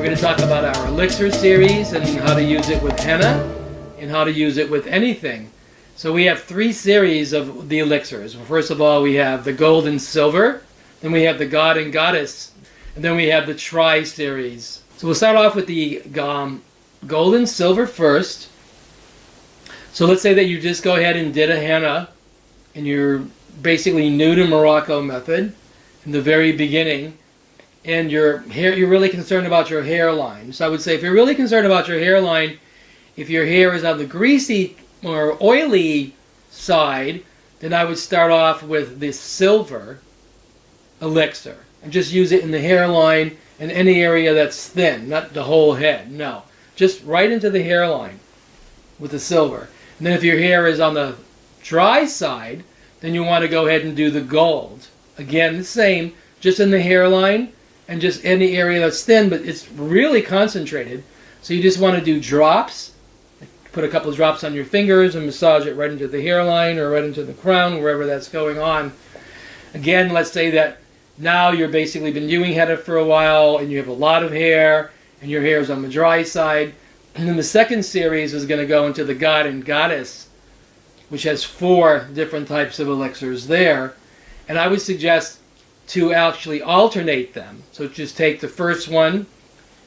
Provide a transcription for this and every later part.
going to talk about our Elixir series and how to use it with henna and how to use it with anything. So we have 3 series of the Elixirs. First of all, we have the gold and silver, then we have the god and goddess, and then we have the tri series. So we'll start off with the gold and silver first. So let's say that you just go ahead and did a henna and you're basically new to Morocco method in the very beginning, and you're really concerned about your hairline. So I would say if you're really concerned about your hairline, if your hair is on the greasy or oily side, then I would start off with the silver elixir and just use it in the hairline and any area that's thin, not the whole head, no. Just right into the hairline with the silver. And then if your hair is on the dry side, then you want to go ahead and do the gold. Again, the same, just in the hairline and just any area that's thin, but it's really concentrated. So you just want to do drops. Put a couple of drops on your fingers and massage it right into the hairline or right into the crown, wherever that's going on. Again, let's say that now you're basically been doing henna for a while and you have a lot of hair and your hair is on the dry side. And then the second series is going to go into the god and goddess, which has 4 different types of elixirs there. And I would suggest to actually alternate them. So just take the first one.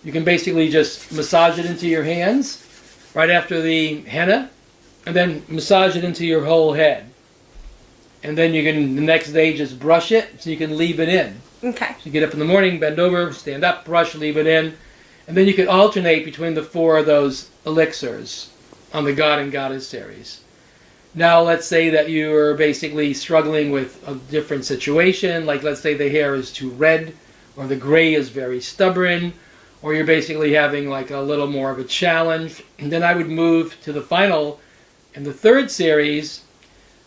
You can basically just massage it into your hands right after the henna, and then massage it into your whole head. And then you can, the next day, just brush it so you can leave it in. Okay. So you get up in the morning, bend over, stand up, brush, leave it in. And then you can alternate between the 4 of those elixirs on the God and Goddess series. Now let's say that you're basically struggling with a different situation, like let's say the hair is too red, or the gray is very stubborn, or you're basically having like a little more of a challenge. And then I would move to the final and the 3rd series,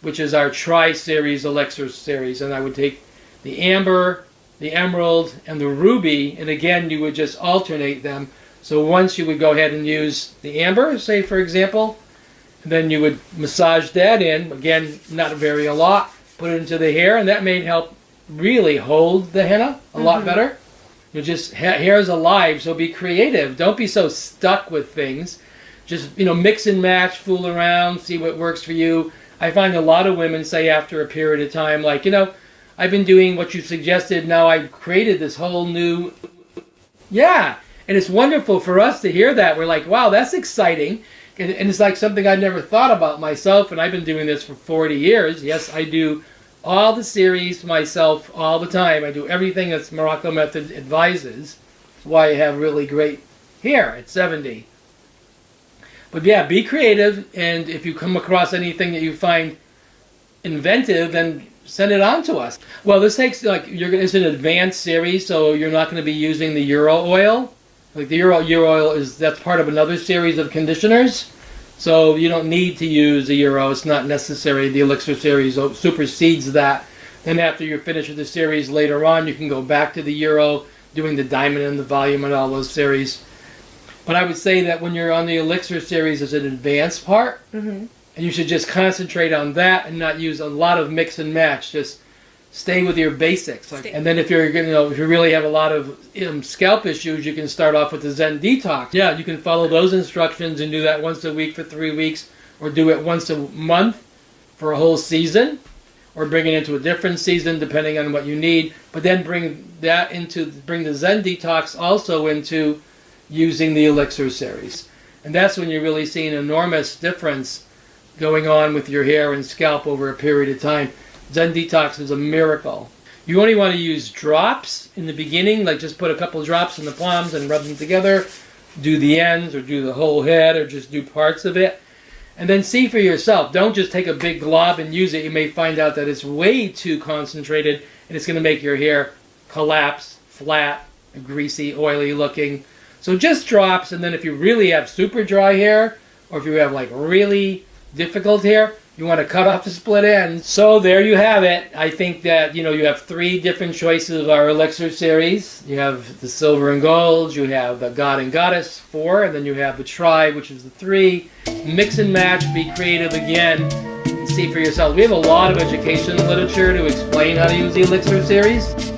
which is our tri-series elixir series. And I would take the amber, the emerald, and the ruby, and again you would just alternate them. So once you would go ahead and use the amber, say for example, and then you would massage that in, again not very a lot, put it into the hair, and that may help really hold the henna a lot better. You just, hair is alive, so be creative. Don't be so stuck with things. Just, mix and match, fool around, see what works for you. I find a lot of women say after a period of time, like, I've been doing what you suggested, now I've created this whole new... Yeah, and it's wonderful for us to hear that. We're like, wow, that's exciting. And it's like something I never thought about myself, and I've been doing this for 40 years. Yes, I do all the series myself all the time. I do everything that Morocco Method advises. That's why I have really great hair at 70. But yeah, be creative, and if you come across anything that you find inventive, then send it on to us. Well, this takes, it's an advanced series, so you're not going to be using the Euro oil. Like the Euro oil that's part of another series of conditioners. So you don't need to use the Euro. It's not necessary. The Elixir series supersedes that. Then after you're finished with the series later on, you can go back to the Euro, doing the diamond and the volume and all those series. But I would say that when you're on the Elixir series, it's an advanced part. And you should just concentrate on that and not use a lot of mix and match. Just stay with your basics. And then if you're, if you really have a lot of scalp issues, you can start off with the Zen Detox. Yeah, you can follow those instructions and do that once a week for 3 weeks, or do it once a month for a whole season, or bring it into a different season depending on what you need. But then bring the Zen Detox also into using the Elixir series. And that's when you really see an enormous difference going on with your hair and scalp over a period of time. Zen Detox is a miracle. You only want to use drops in the beginning, like just put a couple drops in the palms and rub them together. Do the ends, or do the whole head, or just do parts of it. And then see for yourself. Don't just take a big glob and use it. You may find out that it's way too concentrated, and it's going to make your hair collapse, flat, greasy, oily looking. So just drops, and then if you really have super dry hair, or if you have like really difficult hair, you want to cut off the split ends. So there you have it. I think that, you have 3 different choices of our Elixir series. You have the silver and gold, you have the God and Goddess, 4, and then you have the Tri, which is the 3. Mix and match, be creative again, and see for yourself. We have a lot of education literature to explain how to use the Elixir series.